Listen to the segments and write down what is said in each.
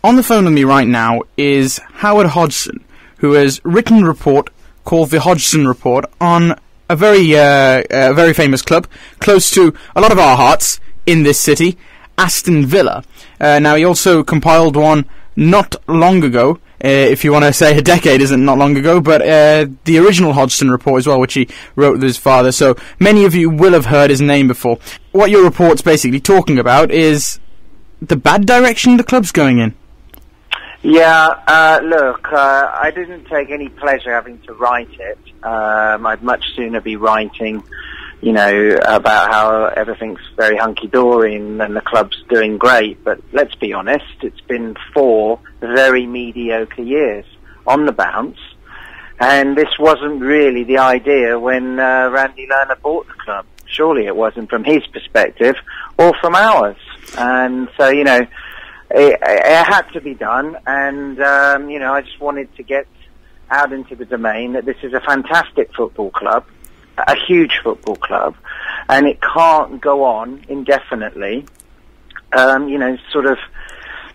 On the phone with me right now is Howard Hodgson, who has written a report called the Hodgson Report on a very famous club, close to a lot of our hearts in this city, Aston Villa. Now, he also compiled one not long ago, if you want to say a decade isn't not long ago, but the original Hodgson Report as well, which he wrote with his father, so many of you will have heard his name before. What your report's basically talking about is the bad direction the club's going in. Yeah, look, I didn't take any pleasure having to write it. I'd much sooner be writing, about how everything's very hunky-dory and the club's doing great. But let's be honest, it's been 4 very mediocre years on the bounce. And this wasn't really the idea when Randy Lerner bought the club. Surely it wasn't from his perspective or from ours. And so, it had to be done, and I just wanted to get out into the domain that this is a fantastic football club, a huge football club, and it can't go on indefinitely, sort of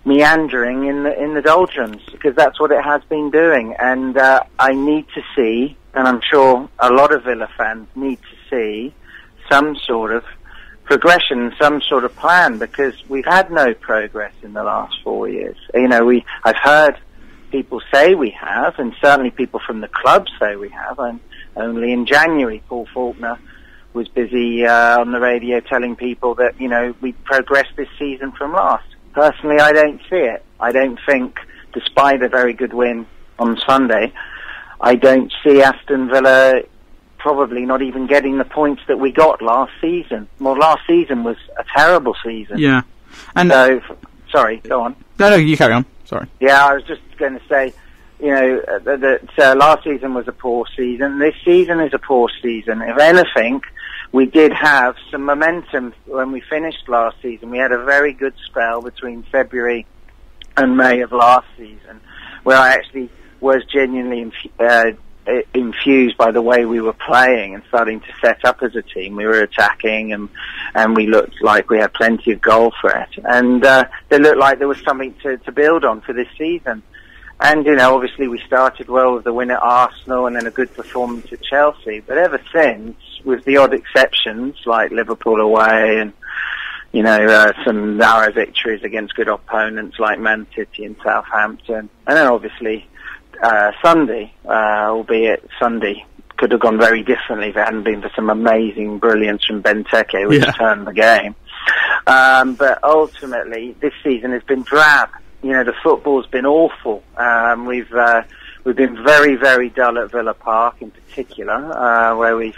meandering in the doldrums, because that's what it has been doing. And I need to see, and I'm sure a lot of Villa fans need to see, some sort of progression, some sort of plan, because we've had no progress in the last 4 years. I've heard people say we have, and certainly people from the club say we have, and only in January Paul Faulkner was busy on the radio telling people that, we progressed this season from last. Personally, I don't see it. I don't think, despite a very good win on Sunday, I don't see Aston Villa probably not even getting the points that we got last season. Well, last season was a terrible season. Yeah. And sorry, go on. No, you carry on. Sorry. Yeah, I was just going to say, that last season was a poor season. This season is a poor season. If anything, we did have some momentum when we finished last season. We had a very good spell between February and May of last season, where I actually was genuinely infused by the way we were playing and starting to set up as a team. We were attacking, and we looked like we had plenty of goal threat, and it looked like there was something to build on for this season. And obviously we started well with the win at Arsenal and then a good performance at Chelsea, but ever since, with the odd exceptions like Liverpool away and some narrow victories against good opponents like Man City and Southampton, and then obviously Sunday, albeit Sunday could have gone very differently if it hadn't been for some amazing brilliance from Benteke, which turned the game. But ultimately, this season has been drab. The football's been awful. We've been very, very dull at Villa Park in particular, where we've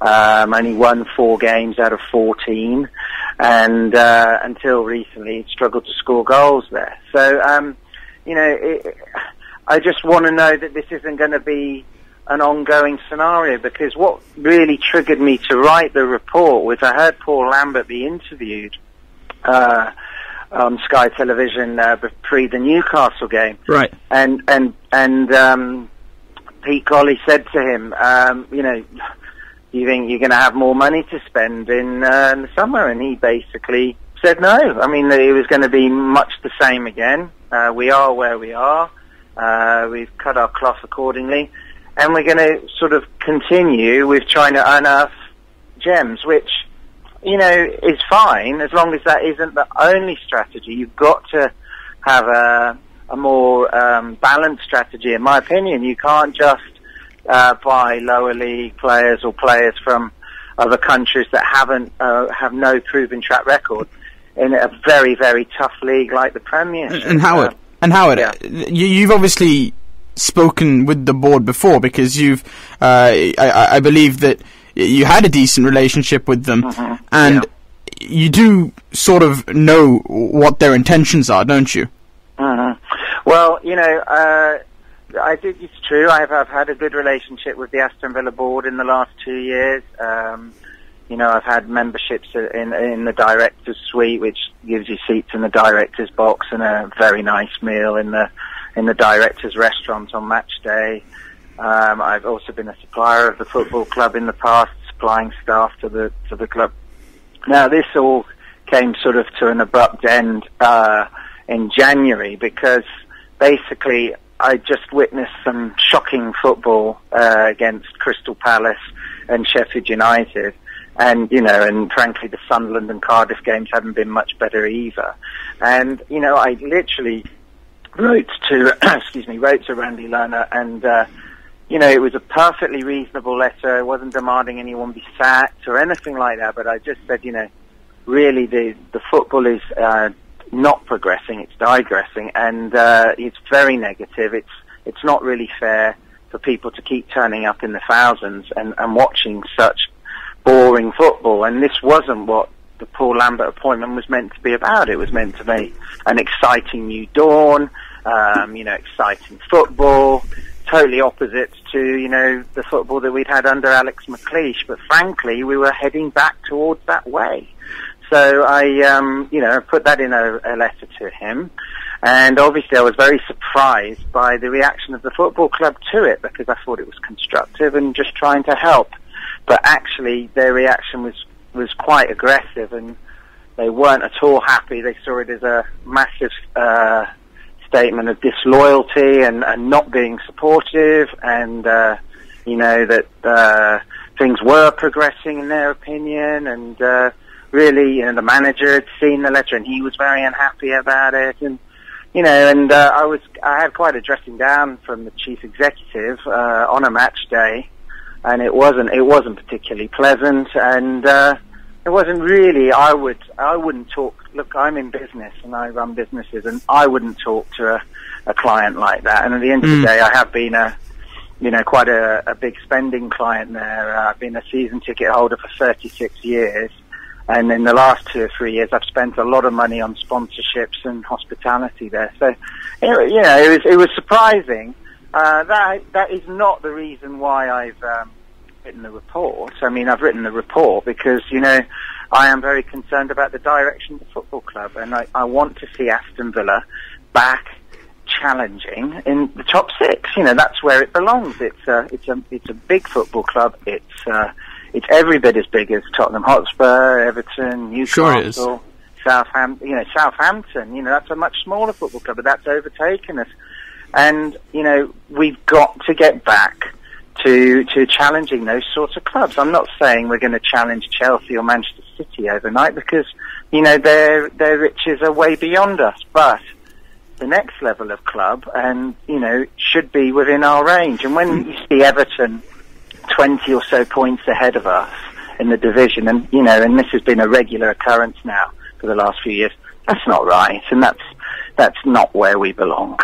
only won 4 games out of 14, and until recently struggled to score goals there. So, I just want to know that this isn't going to be an ongoing scenario, because what really triggered me to write the report was I heard Paul Lambert be interviewed on Sky Television pre the Newcastle game, right? And Pete Colley said to him, you think you're going to have more money to spend in the summer? And he basically said no. I mean, it was going to be much the same again. We are where we are. We've cut our cloth accordingly, and we're going to sort of continue with trying to unearth gems, which, is fine, as long as that isn't the only strategy. You've got to have a more balanced strategy, in my opinion. You can't just buy lower league players or players from other countries that have no proven track record in a very, very tough league like the Premiership. And Howard, you've obviously spoken with the board before, because you've, I believe that you had a decent relationship with them, and you do sort of know what their intentions are, don't you? Well, I think it's true. I've had a good relationship with the Aston Villa board in the last 2 years. I've had memberships in the director's suite, which gives you seats in the director's box and a very nice meal in the director's restaurant on match day. I've also been a supplier of the football club in the past, supplying staff to the club. Now, this all came sort of to an abrupt end in January, because basically I just witnessed some shocking football against Crystal Palace and Sheffield United. And, and frankly, the Sunderland and Cardiff games haven't been much better either. And, I literally wrote to Randy Lerner, and, it was a perfectly reasonable letter. I wasn't demanding anyone be sacked or anything like that, but I just said, really the football is not progressing, it's digressing, and it's very negative. It's not really fair for people to keep turning up in the thousands and watching such boring football, and this wasn't what the Paul Lambert appointment was meant to be about. It was meant to be an exciting new dawn, exciting football, totally opposite to, the football that we'd had under Alex McLeish, but frankly, we were heading back towards that way. So I, put that in a letter to him, and obviously I was very surprised by the reaction of the football club to it, because I thought it was constructive and just trying to help. But actually, their reaction was quite aggressive, and they weren't at all happy. They saw it as a massive statement of disloyalty and not being supportive, and that things were progressing in their opinion. And really, the manager had seen the letter, and he was very unhappy about it. And I had quite a dressing down from the chief executive on a match day. And it wasn't particularly pleasant, and it wasn't really. I wouldn't talk. Look, I'm in business and I run businesses, and I wouldn't talk to a client like that. And at the end of the day, I have been quite a big spending client there. I've been a season ticket holder for 36 years, and in the last 2 or 3 years, I've spent a lot of money on sponsorships and hospitality there. So, it was surprising. That is not the reason why I've written the report. I mean, I've written the report because, I am very concerned about the direction of the football club, and I want to see Aston Villa back challenging in the top 6. That's where it belongs. It's a big football club. It's every bit as big as Tottenham Hotspur, Everton, Newcastle, sure Southampton. Southampton. That's a much smaller football club, but that's overtaken us. And, we've got to get back to challenging those sorts of clubs. I'm not saying we're going to challenge Chelsea or Manchester City overnight, because, their riches are way beyond us. But the next level of club, and, should be within our range. And when you see Everton 20 or so points ahead of us in the division, and, and this has been a regular occurrence now for the last few years, that's not right. And that's not where we belong.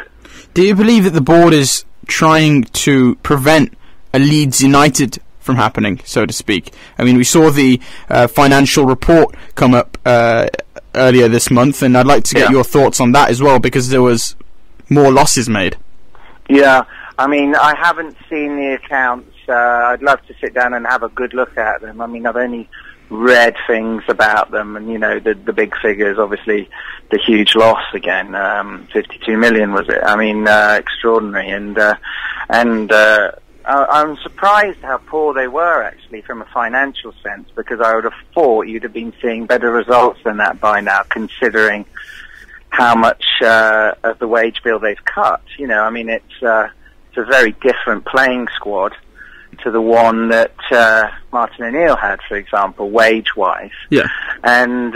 Do you believe that the board is trying to prevent a Leeds United from happening, so to speak? I mean, we saw the financial report come up earlier this month, and I'd like to get your thoughts on that as well, because there was more losses made. Yeah, I mean, I haven't seen the accounts. I'd love to sit down and have a good look at them. I mean, I've only read things about them, and the big figures, obviously the huge loss again, 52 million was it? I mean, extraordinary, and I'm surprised how poor they were actually from a financial sense, because I would have thought you'd have been seeing better results than that by now, considering how much of the wage bill they've cut. I mean, it's a very different playing squad to the one that Martin O'Neill had, for example, wage-wise. Yeah. And,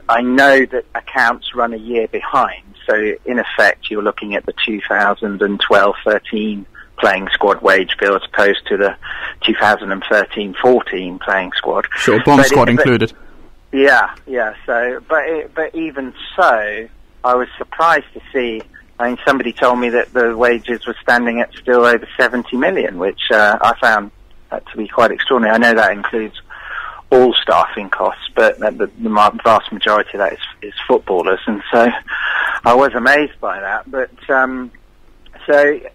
I know that accounts run a year behind, so in effect you're looking at the 2012-13 playing squad wage bill as opposed to the 2013-14 playing squad. Sure, bomb squad included. Yeah. So, but even so, I was surprised to see. I mean, somebody told me that the wages were standing at still over 70 million, which I found that to be quite extraordinary. I know that includes all staffing costs, but the vast majority of that is footballers, and so I was amazed by that. But so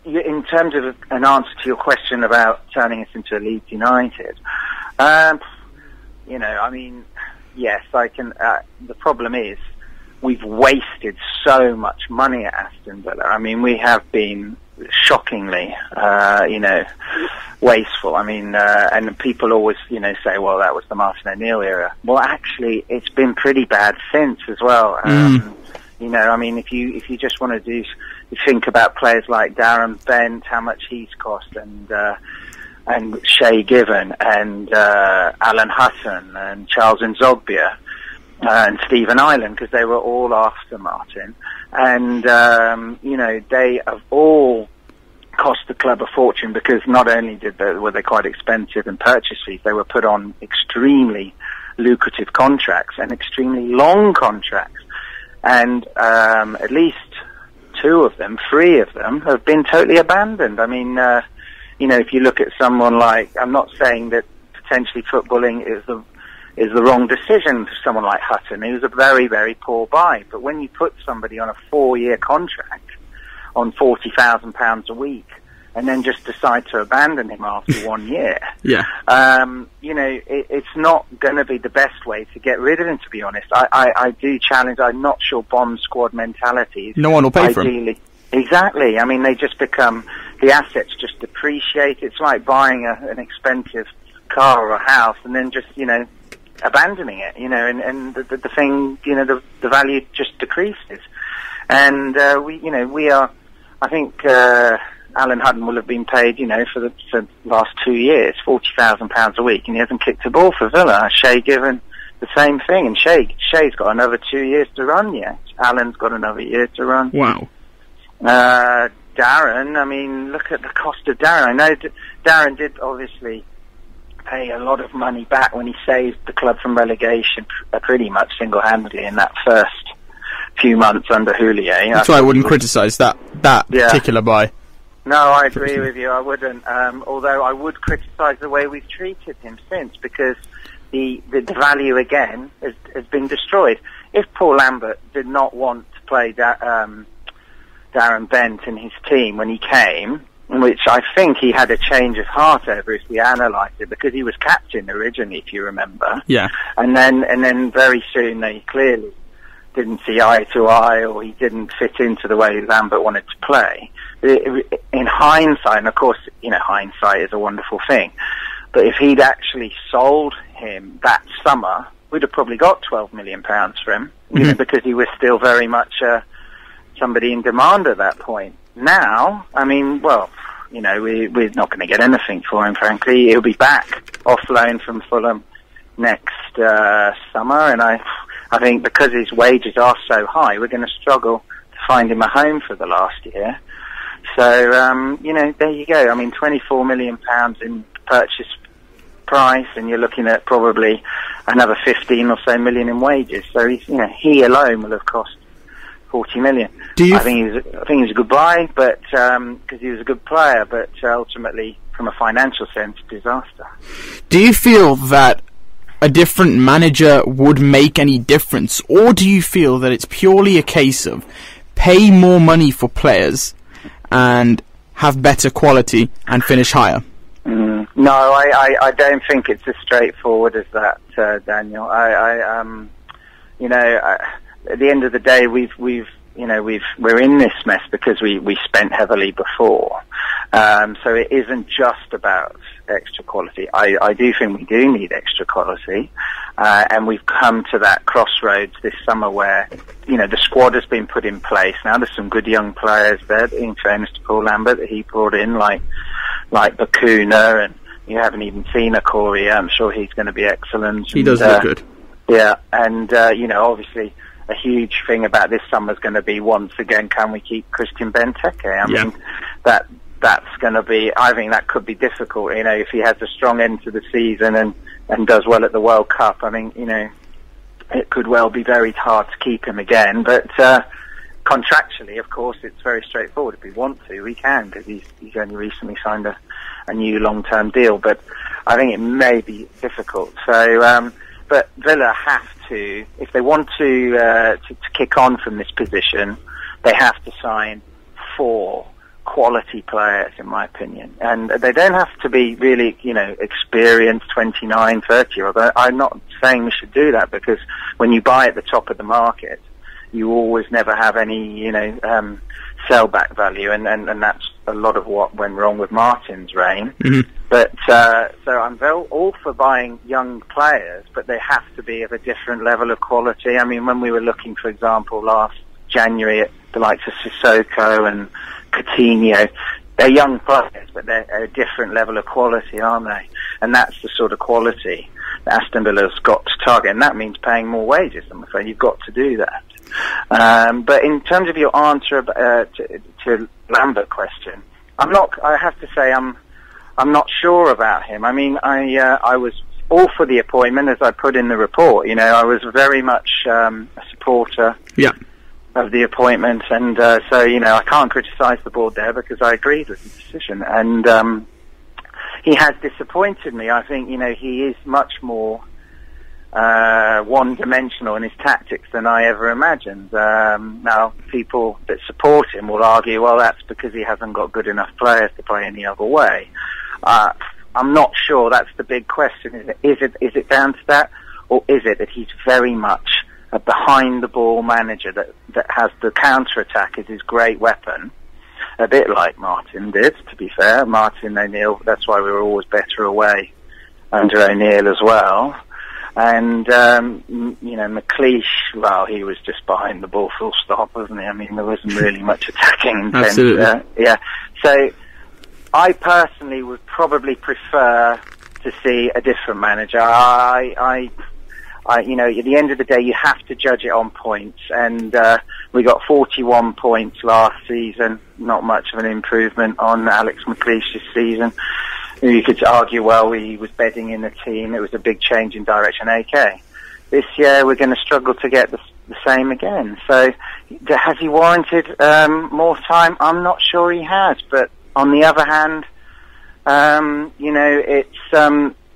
in terms of an answer to your question about turning us into a Leeds United, I mean, yes, I can. The problem is, we've wasted so much money at Aston Villa. I mean, we have been shockingly, wasteful. I mean, and people always, say, well, that was the Martin O'Neill era. Well, actually, it's been pretty bad since as well. I mean, if you just want to think about players like Darren Bent, how much he's cost, and Shay Given, and Alan Hutton, and Charles Nzogbia, and Stephen Ireland, because they were all after Martin. And, they have all cost the club a fortune, because not only were they quite expensive in purchase fees, they were put on extremely lucrative contracts and extremely long contracts. And at least three of them have been totally abandoned. I mean, if you look at someone like, I'm not saying that potentially footballing is the wrong decision for someone like Hutton. He was a very, very poor buy. But when you put somebody on a 4-year contract on £40,000 a week, and then just decide to abandon him after 1 year, it's not going to be the best way to get rid of him, to be honest. I do challenge, I'm not sure bomb squad mentalities. No one will pay for him. Exactly. I mean, they just become, the assets just depreciate. It's like buying an expensive car or a house and then just, abandoning it, and the thing, the value just decreases. And, we are, I think, Alan Hutton will have been paid, for the last 2 years, £40,000 a week, and he hasn't kicked a ball for Villa. Shay Given, the same thing, and Shay's got another 2 years to run yet. Alan's got another year to run. Wow. Darren, I mean, look at the cost of Darren. I know Darren did obviously pay a lot of money back when he saved the club from relegation pretty much single-handedly in that first few months under Houllier. That's why I wouldn't criticise that particular buy. No, I agree with you. I wouldn't. Although I would criticise the way we've treated him since, because the value again has been destroyed. If Paul Lambert did not want to play Darren Bent in his team when he came, which I think he had a change of heart over if we analysed it, because he was captain originally, if you remember. Yeah. And then very soon they clearly didn't see eye to eye, or he didn't fit into the way Lambert wanted to play. In hindsight, and of course, hindsight is a wonderful thing, but if he'd actually sold him that summer, we'd have probably got £12 million for him, because he was still very much somebody in demand at that point. Now, I mean, well, we're not going to get anything for him, frankly. He'll be back off loan from Fulham next summer, and I think because his wages are so high, we're going to struggle to find him a home for the last year. So, there you go. I mean, £24 million in purchase price, and you're looking at probably another 15 or so million in wages. So, he alone will have cost 40 million. I think he's a good buy, but because he was a good player, but ultimately, from a financial sense, disaster. Do you feel that a different manager would make any difference, or do you feel that it's purely a case of pay more money for players and have better quality and finish higher? No, I don't think it's as straightforward as that, Daniel. At the end of the day, we're in this mess because we spent heavily before. So it isn't just about extra quality. I do think we do need extra quality, and we've come to that crossroads this summer where the squad has been put in place. Now there's some good young players there, in fairness to Paul Lambert, that he brought in, like Bakuna, and you haven't even seen Akori. I'm sure he's going to be excellent. He does look good. Yeah, and obviously a huge thing about this summer is going to be, once again, can we keep Christian Benteke? I mean, that's going to be, I think that could be difficult, if he has a strong end to the season and does well at the World Cup. I mean, it could well be very hard to keep him again, but contractually, of course, it's very straightforward. If we want to, we can, because he's only recently signed a new long-term deal, but I think it may be difficult. So, but Villa have to, if they want to kick on from this position, they have to sign 4 quality players, in my opinion. And they don't have to be really, experienced 29, 30. Although I'm not saying we should do that, because when you buy at the top of the market, you always never have any, sell back value, and that's a lot of what went wrong with Martin's reign. Mm-hmm. But so I'm all for buying young players, but they have to be of a different level of quality. I mean, when we were looking, for example, last January at the likes of Sissoko and Coutinho, they're young players, but they're a different level of quality, aren't they? And that's the sort of quality that Aston Villa's got to target, and that means paying more wages, I'm afraid. You've got to do that. But in terms of your answer to Lambert question, I have to say I'm not sure about him. I mean, I was all for the appointment, as I put in the report. I was very much a supporter of the appointment, and so I can't criticise the board there because I agreed with the decision. And he has disappointed me. I think he is much more one-dimensional in his tactics than I ever imagined. Now, people that support him will argue, well, that's because he hasn't got good enough players to play any other way. I'm not sure. That's the big question. Is it down to that, or is it that he's very much a behind-the-ball manager that has the counter-attack as his great weapon, a bit like Martin did, to be fair. Martin O'Neill, that's why we were always better away under O'Neill as well. And, McLeish, well, he was just behind the ball full stop, wasn't he? I mean, there wasn't really much attacking intent. Absolutely. So I personally would probably prefer to see a different manager. At the end of the day, you have to judge it on points, and we got 41 points last season. Not much of an improvement on Alex McLeish's season. You could argue, well, he was bedding in the team. It was a big change in direction. Okay, this year we're going to struggle to get the same again. So, has he warranted more time? I'm not sure he has. But on the other hand,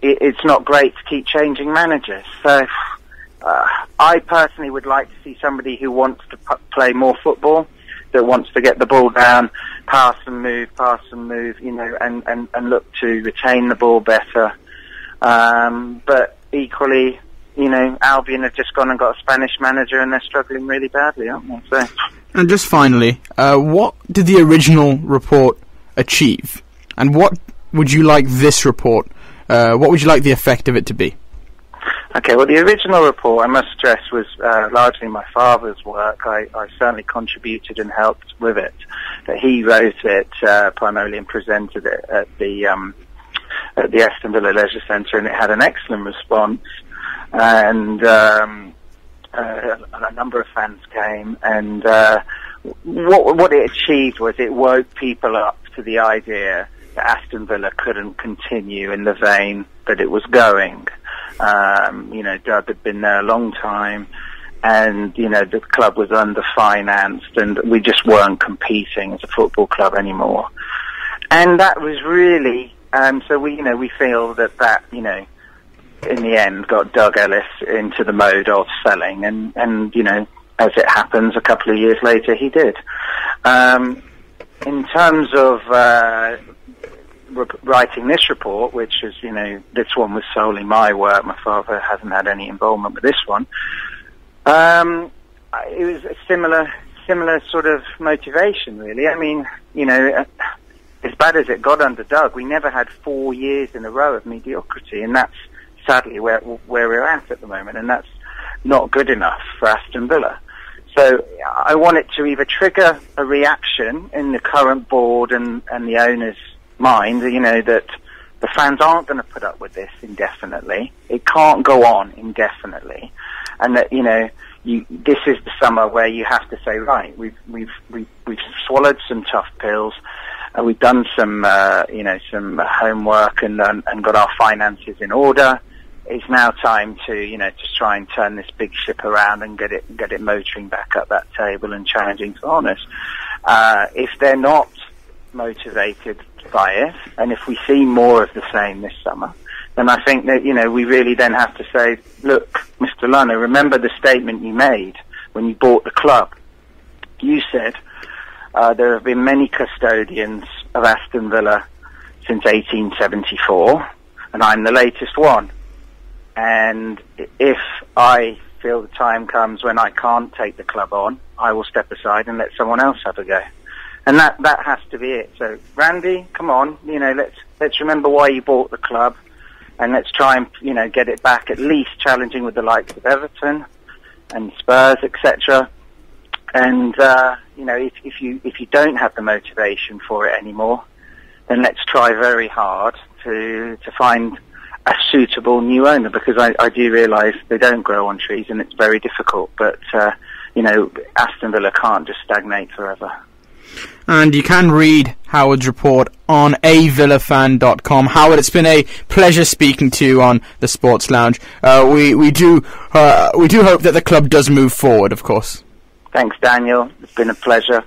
it's not great to keep changing managers. So I personally would like to see somebody who wants to play more football, that wants to get the ball down, pass and move, and look to retain the ball better. But equally, Albion have just gone and got a Spanish manager, and they're struggling really badly, aren't they? So. And just finally, what did the original report achieve? And what would you like this report, what would you like the effect of it to be? Okay, well, the original report, I must stress, was largely my father's work. I certainly contributed and helped with it. But he wrote it primarily and presented it at the Aston Villa Leisure Centre, and it had an excellent response. And a number of fans came, and what it achieved was it woke people up to the idea that Aston Villa couldn't continue in the vein that it was going. Doug had been there a long time, and the club was underfinanced, and we just weren't competing as a football club anymore. And that was really so we feel that in the end got Doug Ellis into the mode of selling, and as it happens, a couple of years later he did. In terms of writing this report, which is, this one was solely my work. My father hasn't had any involvement with this one. It was a similar sort of motivation, really. I mean, as bad as it got under Doug, we never had 4 years in a row of mediocrity, and that's sadly where we're at the moment, and that's not good enough for Aston Villa. So I want it to either trigger a reaction in the current board and the owners' mind, that the fans aren't going to put up with this indefinitely. It can't go on indefinitely, and that this is the summer where you have to say, right, we've swallowed some tough pills, we've done some homework and got our finances in order. It's now time to just try and turn this big ship around and get it motoring back up that table and challenging for honours. If they're not motivated by it, and if we see more of the same this summer, then I think that we really then have to say, look, Mr. Lunner, remember the statement you made when you bought the club. You said there have been many custodians of Aston Villa since 1874, and I'm the latest one. And if I feel the time comes when I can't take the club on, I will step aside and let someone else have a go. And that has to be it. So, Randy, come on, let's remember why you bought the club, and let's try and, get it back, at least challenging with the likes of Everton and Spurs, etc. And, if you don't have the motivation for it anymore, then let's try very hard to find a suitable new owner, because I do realise they don't grow on trees and it's very difficult. But, Aston Villa can't just stagnate forever. And you can read Howard's report on avillafan.com. Howard, it's been a pleasure speaking to you on the Sports Lounge. We do hope that the club does move forward, of course. Thanks, Daniel. It's been a pleasure.